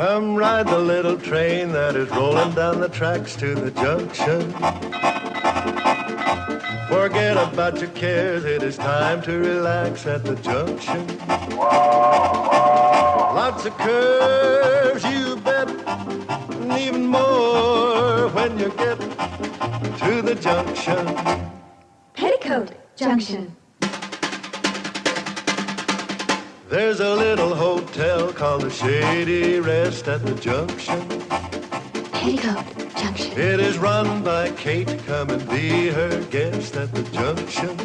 Come ride the little train that is rolling down the tracks to the junction. Forget about your cares, it is time to relax at the junction. Lots of curves, you bet, and even more when you get to the junction. Petticoat Junction. There's a little hotel called the Shady Rest at the junction. Petticoat Junction. It is run by Kate, come and be her guest at the junction.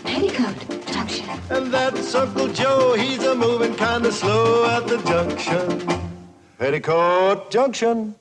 Petticoat Junction. And that's Uncle Joe, he's a moving kind of slow at the junction. Petticoat Junction.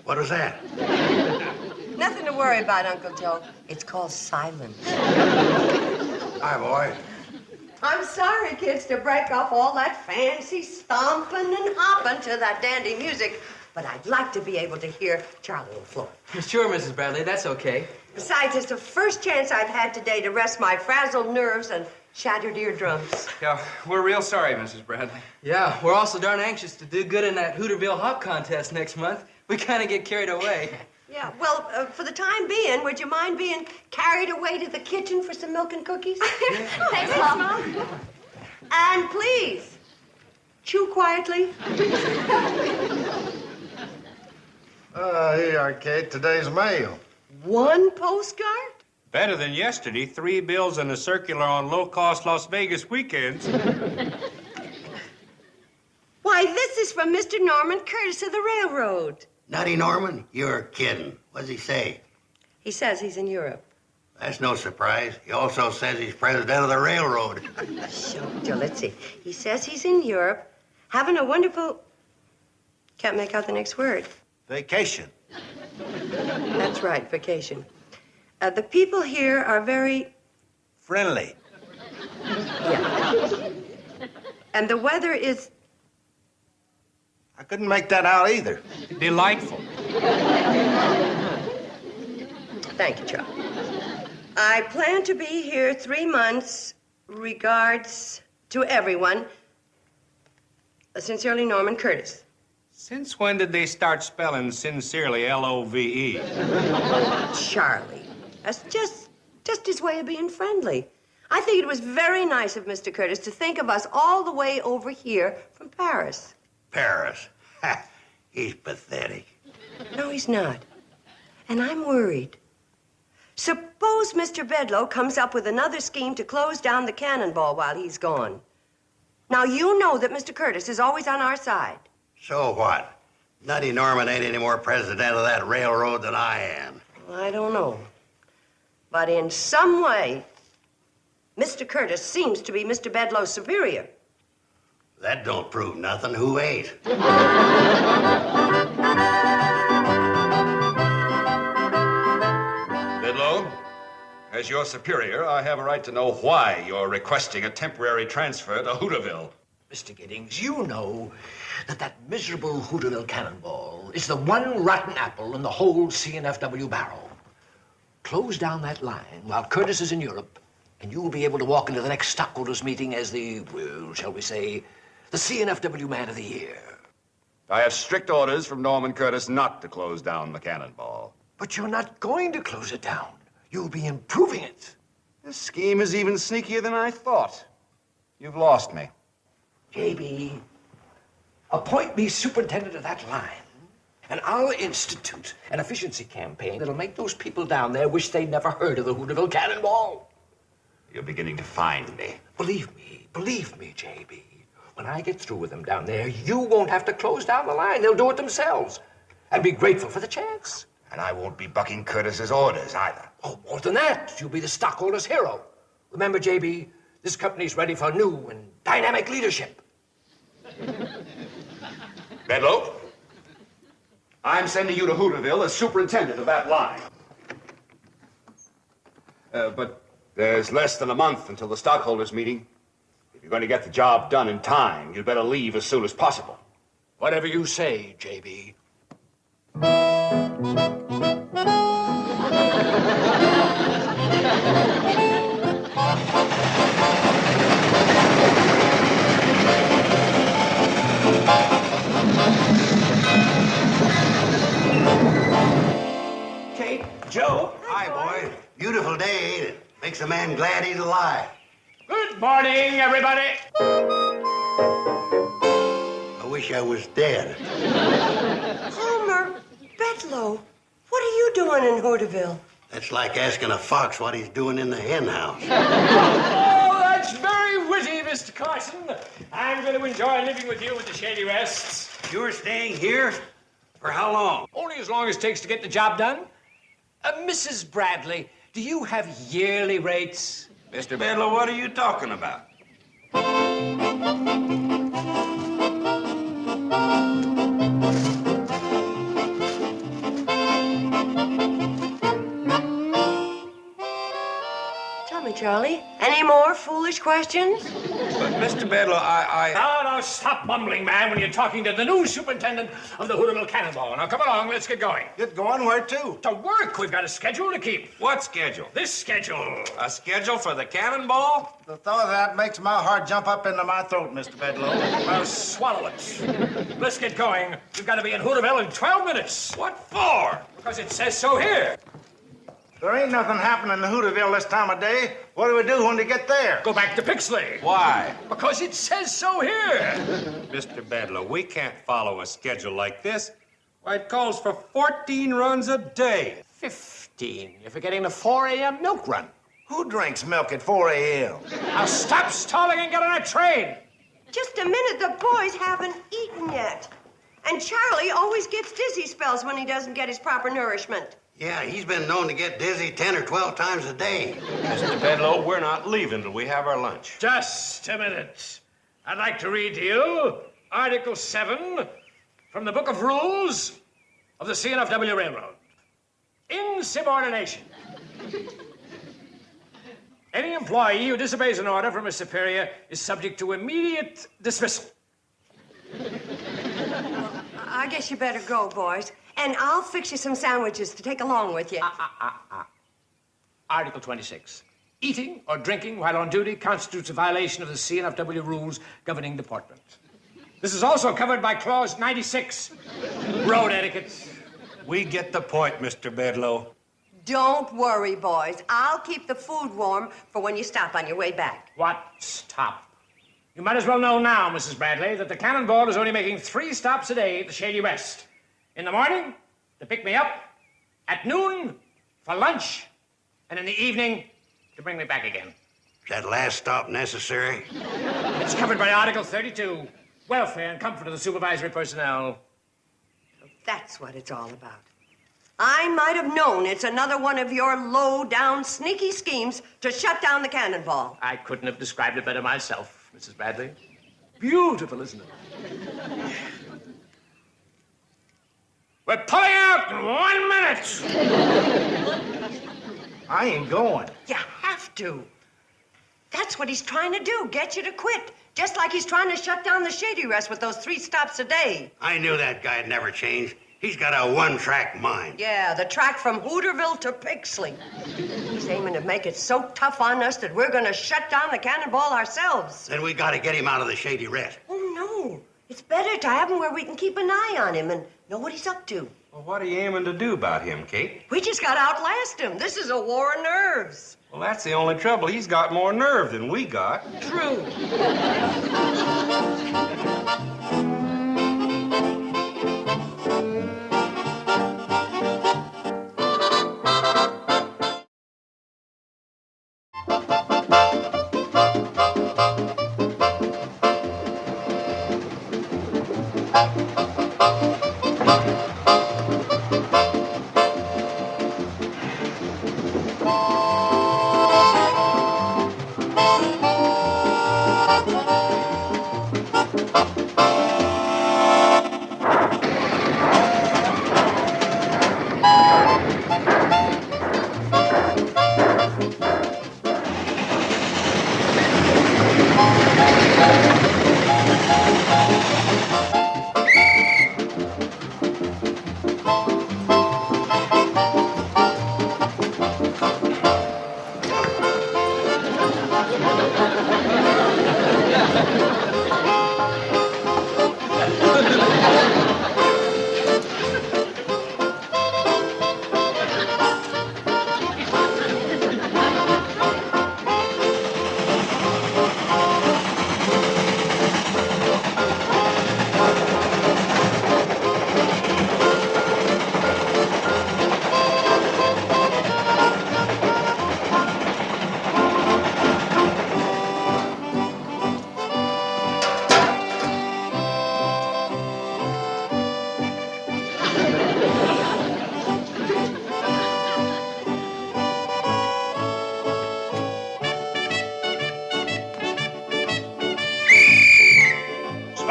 What was that? Nothing to worry about, Uncle Joe. It's called silence. Hi, boy. I'm sorry, kids, to break off all that fancy stomping and hopping to that dandy music, but I'd like to be able to hear Charlie and Floyd. Sure, Mrs. Bradley, that's okay. Besides, it's the first chance I've had today to rest my frazzled nerves and shattered eardrums. Yeah, we're real sorry, Mrs. Bradley. Yeah, we're also darn anxious to do good in that Hooterville Hop Contest next month. We kind of get carried away. Yeah, well, for the time being, would you mind being carried away to the kitchen for some milk and cookies? Thanks, Mom. And please, chew quietly. Here you are, Kate. Today's mail. One postcard? Better than yesterday. 3 bills and a circular on low-cost Las Vegas weekends. Why, this is from Mr. Norman Curtis of the railroad. Nutty Norman? You're kidding. What's he say? He says he's in Europe. That's no surprise. He also says he's president of the railroad. Joe, let's see. He says he's in Europe, having a wonderful... Can't make out the next word. Vacation. That's right, vacation. The people here are very... Friendly. Yeah. And the weather is... I couldn't make that out either. Delightful. Thank you, Joe. I plan to be here 3 months. Regards to everyone. Sincerely, Norman Curtis. Since when did they start spelling sincerely L-O-V-E? Charlie. That's just his way of being friendly. I think it was very nice of Mr. Curtis to think of us all the way over here from Paris. Paris. Ha! He's pathetic. No, he's not. And I'm worried. Suppose Mr. Bedloe comes up with another scheme to close down the Cannonball while he's gone. Now, you know that Mr. Curtis is always on our side. So what? Nutty Norman ain't any more president of that railroad than I am. I don't know. But in some way, Mr. Curtis seems to be Mr. Bedloe's superior. That don't prove nothing. Who ain't? Bedloe, as your superior, I have a right to know why you're requesting a temporary transfer to Hooterville. Mr. Giddings, you know that miserable Hooterville Cannonball is the one rotten apple in the whole CNFW barrel. Close down that line while Curtis is in Europe, and you'll be able to walk into the next stockholders meeting as the, well, shall we say, the CNFW Man of the Year. I have strict orders from Norman Curtis not to close down the Cannonball. But you're not going to close it down. You'll be improving it. This scheme is even sneakier than I thought. You've lost me. JB, appoint me superintendent of that line, and I'll institute an efficiency campaign that'll make those people down there wish they'd never heard of the Hooterville Cannonball. You're beginning to find me. Believe me, JB. When I get through with them down there, you won't have to close down the line. They'll do it themselves. And be grateful for the chance. And I won't be bucking Curtis's orders either. Oh, more than that, you'll be the stockholder's hero. Remember, JB, this company's ready for new and dynamic leadership. Bedloe, I'm sending you to Hooterville as superintendent of that line. But there's less than a month until the stockholders' meeting. If you're going to get the job done in time, you'd better leave as soon as possible. Whatever you say, JB. Kate, Joe. Hi, boy. Beautiful day, ain't it? Makes a man glad he's alive. Good morning, everybody. I wish I was dead. Homer, Bedloe, what are you doing in Hooterville? That's like asking a fox what he's doing in the hen house. Oh, that's very witty, Mr. Carson. I'm going to enjoy living with you at the Shady Rests. You're staying here? For how long? Only as long as it takes to get the job done. Mrs. Bradley, do you have yearly rates? Mr. Bedloe, what are you talking about? Tell me, Charlie, any more foolish questions? But, Mr. Bedloe, Now, stop mumbling, man, when you're talking to the new superintendent of the Hooterville Cannonball. Now, come along, let's get going. Get going where to? To work, we've got a schedule to keep. What schedule? This schedule. A schedule for the cannonball? The thought of that makes my heart jump up into my throat, Mr. Bedloe. Well, swallow it. Let's get going. We've got to be in Hooterville in 12 minutes. What for? Because it says so here. There ain't nothing happening in Hooterville this time of day. What do we do when we get there? Go back to Pixley. Why? Because it says so here. Mr. Bedloe, we can't follow a schedule like this. Why, it calls for 14 runs a day. 15. You're forgetting the 4 a.m. milk run. Who drinks milk at 4 a.m.? Now stop stalling and get on a train. Just a minute, the boys haven't eaten yet. And Charlie always gets dizzy spells when he doesn't get his proper nourishment. Yeah, he's been known to get dizzy 10 or 12 times a day. Mr. Bedloe, we're not leaving till we have our lunch. Just a minute. I'd like to read to you Article 7 from the Book of Rules of the CNFW Railroad. Insubordination. Any employee who disobeys an order from a superior is subject to immediate dismissal. I guess you better go, boys. And I'll fix you some sandwiches to take along with you. Article 26. Eating or drinking while on duty constitutes a violation of the CNFW rules governing deportment. This is also covered by Clause 96, road etiquette. We get the point, Mr. Bedloe. Don't worry, boys. I'll keep the food warm for when you stop on your way back. What stop? You might as well know now, Mrs. Bradley, that the Cannonball is only making 3 stops a day at the Shady Rest. In the morning, to pick me up. At noon, for lunch. And in the evening, to bring me back again. Is that last stop necessary? It's covered by Article 32, welfare and comfort of the supervisory personnel. That's what it's all about. I might have known it's another one of your low-down, sneaky schemes to shut down the Cannonball. I couldn't have described it better myself, Mrs. Bradley. Beautiful, isn't it? We're pulling out in 1 minute. I ain't going. You have to. That's what he's trying to do, get you to quit. Just like he's trying to shut down the Shady Rest with those 3 stops a day. I knew that guy'd never change. He's got a one-track mind. Yeah, the track from Hooterville to Pixley. He's aiming to make it so tough on us that we're going to shut down the Cannonball ourselves. Then we gotta get him out of the Shady Rest. Oh, no. It's better to have him where we can keep an eye on him and know what he's up to. Well, what are you aiming to do about him, Kate? We just got to outlast him. This is a war of nerves. Well, that's the only trouble. He's got more nerve than we got. True.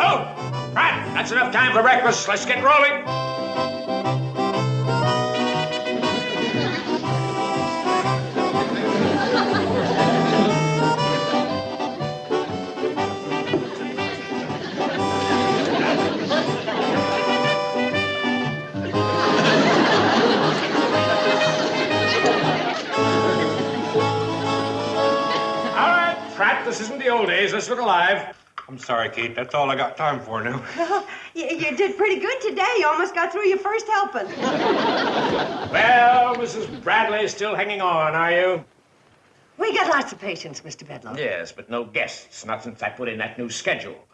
Hello? Right, that's enough time for breakfast. Let's get rolling. All right, Pratt, this isn't the old days. Let's look alive. I'm sorry, Kate. That's all I got time for now. You did pretty good today. You almost got through your first helping. Well, Mrs. Bradley is still hanging on, are you? We got lots of patience, Mr. Bedlow. Yes, but no guests, not since I put in that new schedule.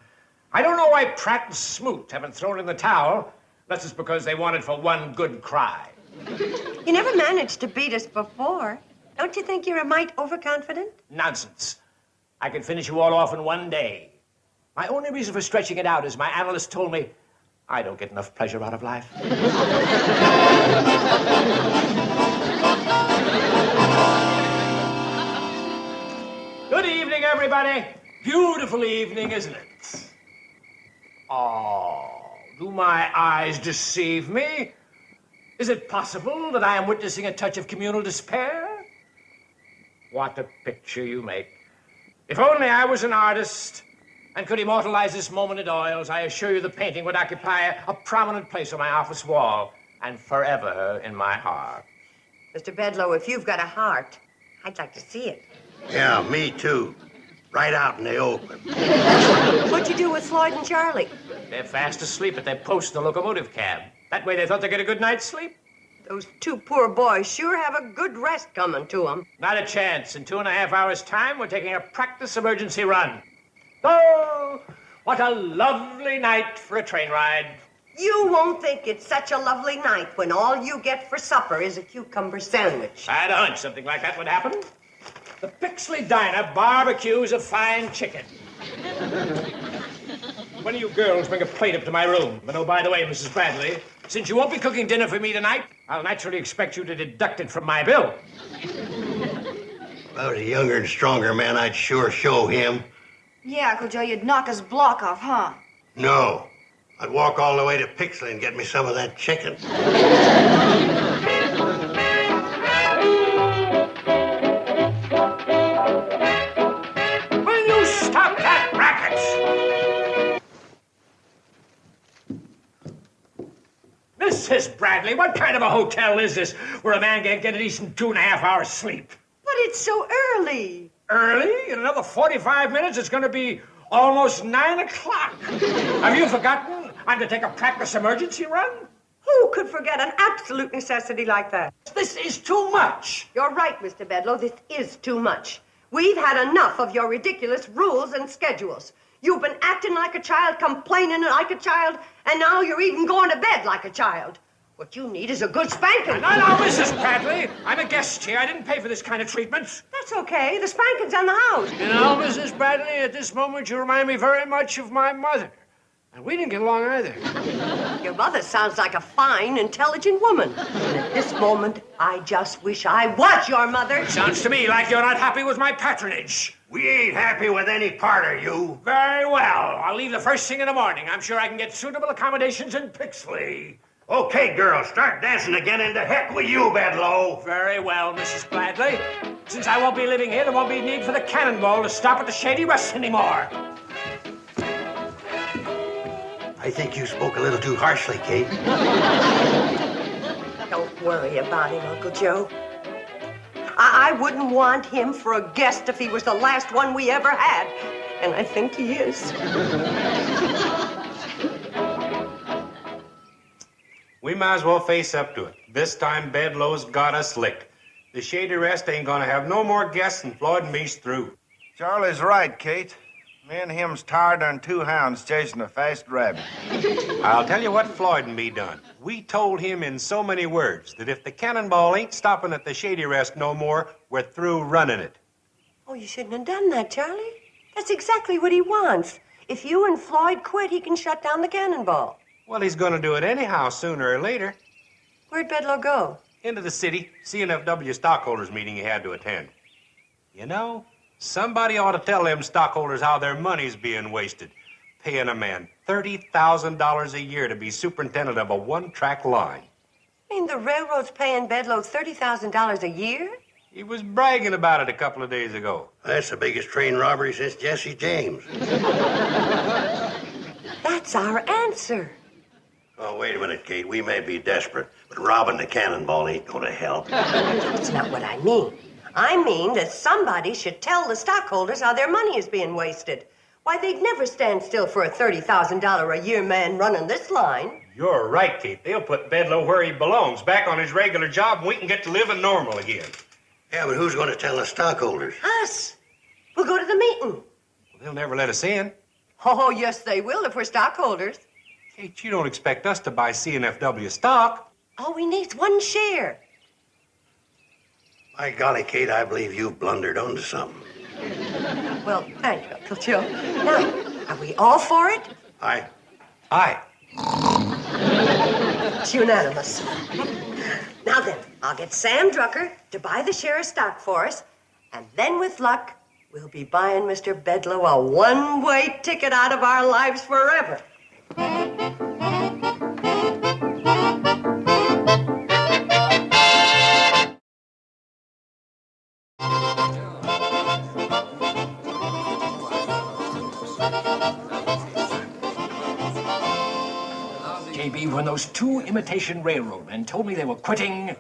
I don't know why Pratt and Smoot haven't thrown in the towel. Unless it's because they wanted for one good cry. You never managed to beat us before. Don't you think you're a mite overconfident? Nonsense. I could finish you all off in one day. My only reason for stretching it out is my analyst told me I don't get enough pleasure out of life. Good evening, everybody. Beautiful evening, isn't it? Oh, do my eyes deceive me? Is it possible that I am witnessing a touch of communal despair? What a picture you make. If only I was an artist and could immortalize this moment in oils, I assure you the painting would occupy a prominent place on my office wall and forever in my heart. Mr. Bedlow, if you've got a heart, I'd like to see it. Yeah, me too. Right out in the open. What'd you do with Floyd and Charlie? They're fast asleep at their post in the locomotive cab. That way they thought they'd get a good night's sleep. Those two poor boys sure have a good rest coming to them. Not a chance. In 2.5 hours' time, we're taking a practice emergency run. Oh, what a lovely night for a train ride. You won't think it's such a lovely night when all you get for supper is a cucumber sandwich. I had a hunch something like that would happen. The Pixley Diner barbecues a fine chicken. One of you girls bring a plate up to my room. And oh, by the way, Mrs. Bradley, since you won't be cooking dinner for me tonight, I'll naturally expect you to deduct it from my bill. If I was a younger and stronger man, I'd sure show him. Yeah, Uncle Joe, you'd knock his block off, huh? No. I'd walk all the way to Pixley and get me some of that chicken. Will you stop that racket? Mrs. Bradley, what kind of a hotel is this where a man can't get a decent 2.5 hours sleep? But it's so early. Early? In another 45 minutes, it's going to be almost 9 o'clock. Have you forgotten I'm to take a practice emergency run? Who could forget an absolute necessity like that? This is too much. You're right, Mr. Bedlow. This is too much. We've had enough of your ridiculous rules and schedules. You've been acting like a child, complaining like a child, and now you're even going to bed like a child. What you need is a good spanking. No, Mrs. Bradley. I'm a guest here. I didn't pay for this kind of treatment. That's okay. The spanking's on the house. You know, Mrs. Bradley, at this moment you remind me very much of my mother. And we didn't get along either. Your mother sounds like a fine, intelligent woman. And at this moment, I just wish I was your mother. Sounds to me like you're not happy with my patronage. We ain't happy with any part of you. Very well. I'll leave the first thing in the morning. I'm sure I can get suitable accommodations in Pixley. Okay, girls, start dancing again, and to heck with you, Bedlow. Very well, Mrs. Bradley. Since I won't be living here, there won't be need for the cannonball to stop at the Shady Rest anymore. I think you spoke a little too harshly, Kate. Don't worry about him, Uncle Joe. I wouldn't want him for a guest if he was the last one we ever had. And I think he is. We might as well face up to it. This time Bedlow's got us licked. The Shady Rest ain't gonna have no more guests than Floyd and me's through. Charlie's right, Kate. Me and him's tired than two hounds chasing a fast rabbit. I'll tell you what Floyd and me done. We told him in so many words that if the cannonball ain't stopping at the Shady Rest no more, we're through running it. Oh, you shouldn't have done that, Charlie. That's exactly what he wants. If you and Floyd quit, he can shut down the cannonball. Well, he's gonna do it anyhow, sooner or later. Where'd Bedlow go? Into the city, CNFW stockholders meeting he had to attend. You know, somebody ought to tell them stockholders how their money's being wasted. paying a man $30,000 a year to be superintendent of a one-track line. I mean, the railroad's paying Bedloe $30,000 a year? He was bragging about it a couple of days ago. That's the biggest train robbery since Jesse James. That's our answer. Oh, wait a minute, Kate. We may be desperate, but robbing the cannonball ain't gonna help. That's not what I mean. I mean that somebody should tell the stockholders how their money is being wasted. Why, they'd never stand still for a $30,000 a year man running this line. You're right, Kate. They'll put Bedloe where he belongs, back on his regular job, and we can get to living normal again. Yeah, but who's gonna tell the stockholders? Us. We'll go to the meeting. Well, they'll never let us in. Oh, yes, they will if we're stockholders. Kate, you don't expect us to buy CNFW stock. All we need's one share. By golly, Kate, I believe you've blundered onto something. Well, thank you, Uncle Joe. Now, are we all for it? Aye. Aye. It's unanimous. Now then, I'll get Sam Drucker to buy the share of stock for us, and then with luck, we'll be buying Mr. Bedloe a one-way ticket out of our lives forever. JB, when those two imitation railroadmen told me they were quitting,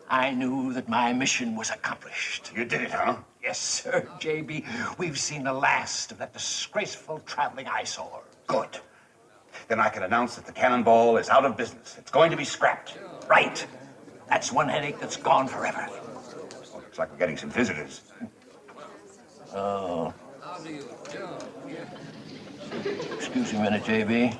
I knew that my mission was accomplished. You did it, huh? Yes, sir, JB. We've seen the last of that disgraceful traveling eyesore. Good. Then I can announce that the cannonball is out of business. It's going to be scrapped. Right. That's one headache that's gone forever. Well, looks like we're getting some visitors. Oh. Excuse me a minute, JB.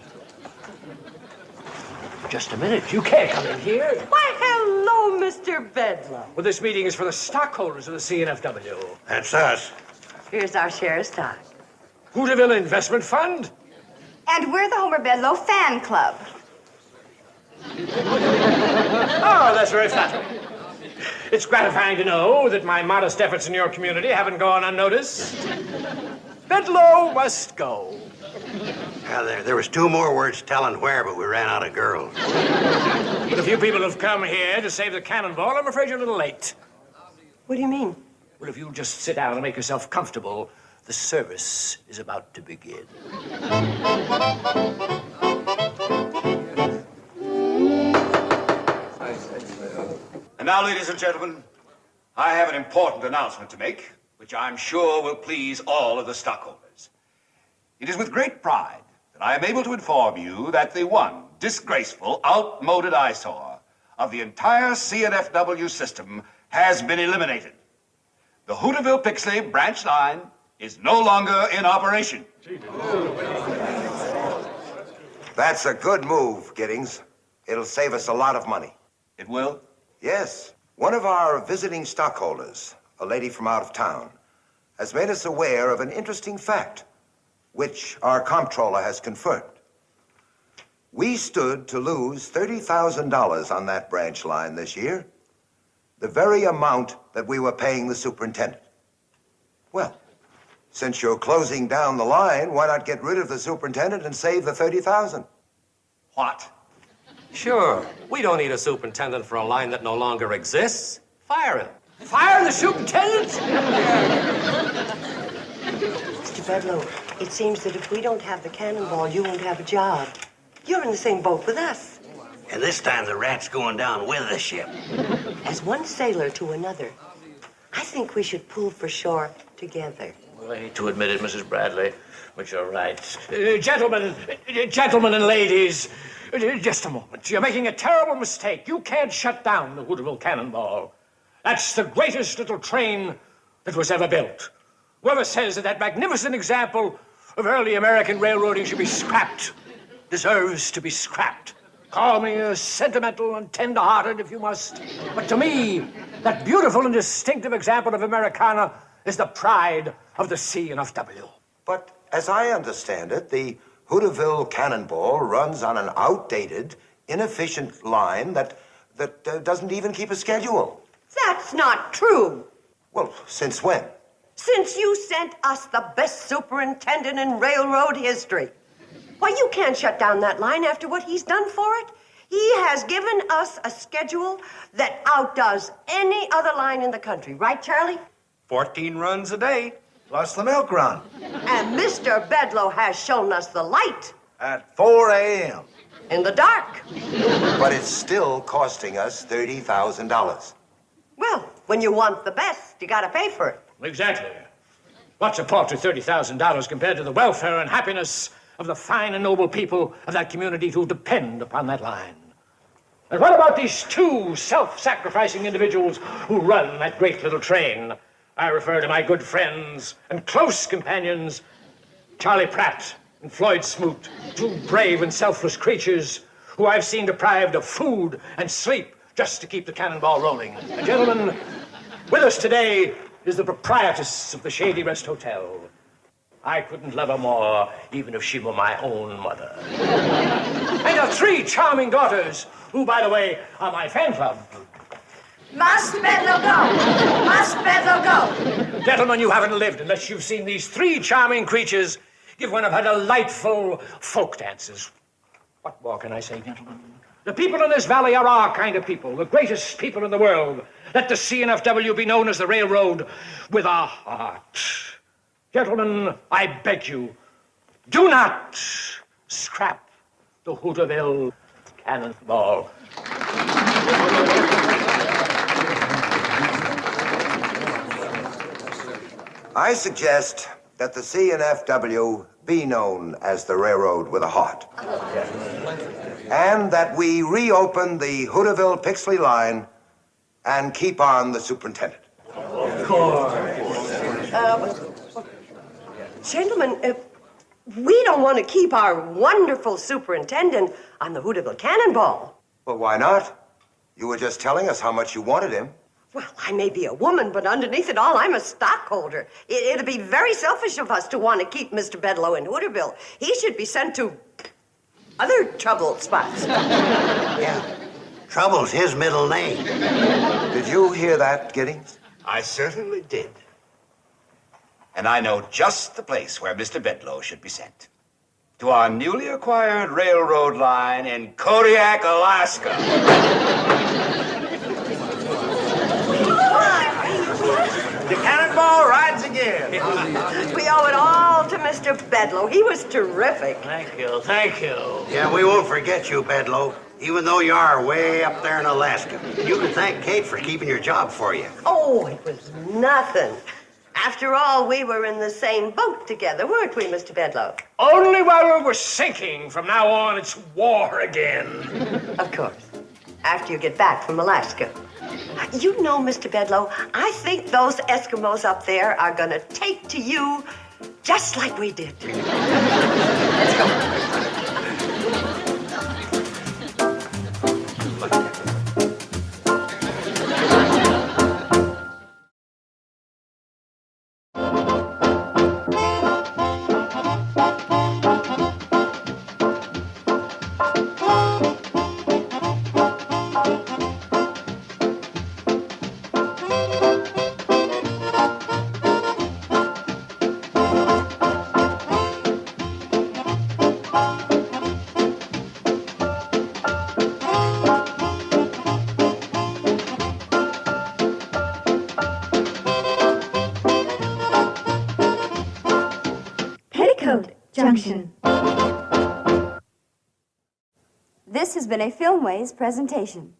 Just a minute. You can't come in here. Why, hello, Mr. Bedloe. Well, this meeting is for the stockholders of the CNFW. That's us. Here's our share of stock. Hooterville Investment Fund? And we're the Homer Bedloe Fan Club. Oh, that's very flattering. It's gratifying to know that my modest efforts in your community haven't gone unnoticed. Bedloe must go. Yeah, there was two more words telling where, but we ran out of girls. But a few people have come here to save the cannonball. I'm afraid you're a little late. What do you mean? Well, if you'll just sit down and make yourself comfortable, the service is about to begin. And now, ladies and gentlemen, I have an important announcement to make, which I'm sure will please all of the stockholders. It is with great pride that I am able to inform you that the one disgraceful, outmoded eyesore of the entire CNFW system has been eliminated. The Hooterville-Pixley branch line is no longer in operation. That's a good move, Giddings. It'll save us a lot of money. It will? Yes. One of our visiting stockholders, a lady from out of town, has made us aware of an interesting fact, which our comptroller has confirmed. We stood to lose $30,000 on that branch line this year, the very amount that we were paying the superintendent. Well, since you're closing down the line, why not get rid of the superintendent and save the $30,000? What? Sure. We don't need a superintendent for a line that no longer exists. Fire him. Fire the superintendent? Mr. Bedloe, it seems that if we don't have the cannonball, you won't have a job. You're in the same boat with us. And this time the rat's going down with the ship. As one sailor to another, I think we should pull for shore together. Well, I hate to admit it, Mrs. Bradley, but you're right. Gentlemen and ladies, just a moment. You're making a terrible mistake. You can't shut down the Hooterville Cannonball. That's the greatest little train that was ever built. Whoever says that that magnificent example of early American railroading should be scrapped deserves to be scrapped. Call me sentimental and tender-hearted if you must. But to me, that beautiful and distinctive example of Americana is the pride of the CNFW. But as I understand it, the Hooterville Cannonball runs on an outdated, inefficient line that doesn't even keep a schedule. That's not true. Well, since when? Since you sent us the best superintendent in railroad history. Why, you can't shut down that line after what he's done for it. He has given us a schedule that outdoes any other line in the country. Right, Charlie? 14 runs a day. Plus the milk run. And Mr. Bedlow has shown us the light. At 4 a.m. In the dark. But it's still costing us $30,000. Well, when you want the best, you gotta pay for it. Exactly. What's a paltry $30,000 compared to the welfare and happiness of the fine and noble people of that community who depend upon that line? And what about these two self-sacrificing individuals who run that great little train? I refer to my good friends and close companions, Charlie Pratt and Floyd Smoot, two brave and selfless creatures who I've seen deprived of food and sleep just to keep the cannonball rolling. And gentlemen, with us today is the proprietress of the Shady Rest Hotel. I couldn't love her more, even if she were my own mother. And her three charming daughters, who, by the way, are my fan club. Must Bedlow go? Must Bedlow go? Gentlemen, you haven't lived unless you've seen these three charming creatures give one of her delightful folk dances. What more can I say, gentlemen? The people in this valley are our kind of people, the greatest people in the world. Let the CNFW be known as the railroad with a heart. Gentlemen, I beg you, do not scrap the Hooterville cannonball. I suggest that the CNFW be known as the railroad with a heart. And that we reopen the Hooterville-Pixley line and keep on the superintendent. Gentlemen, we don't want to keep our wonderful superintendent on the Hooterville Cannonball. Well, why not? You were just telling us how much you wanted him. Well, I may be a woman, but underneath it all, I'm a stockholder. It'd be very selfish of us to want to keep Mr. Bedlow in Hooterville. He should be sent to other troubled spots. Yeah. Trouble's his middle name. Did you hear that, Giddings? I certainly did. And I know just the place where Mr. Bedlow should be sent. To our newly acquired railroad line in Kodiak, Alaska. The cannonball rides again. We owe it all to Mr. Bedlow. He was terrific. Thank you, thank you. Yeah, we won't forget you, Bedlow. Even though you are way up there in Alaska. You can thank Kate for keeping your job for you. Oh, it was nothing. After all, we were in the same boat together, weren't we, Mr. Bedlow? Only while we were sinking. From now on, it's war again. Of course. After you get back from Alaska. You know, Mr. Bedlow, I think those Eskimos up there are going to take to you just like we did. Let's go. Petticoat, Junction. This has been a Filmways presentation.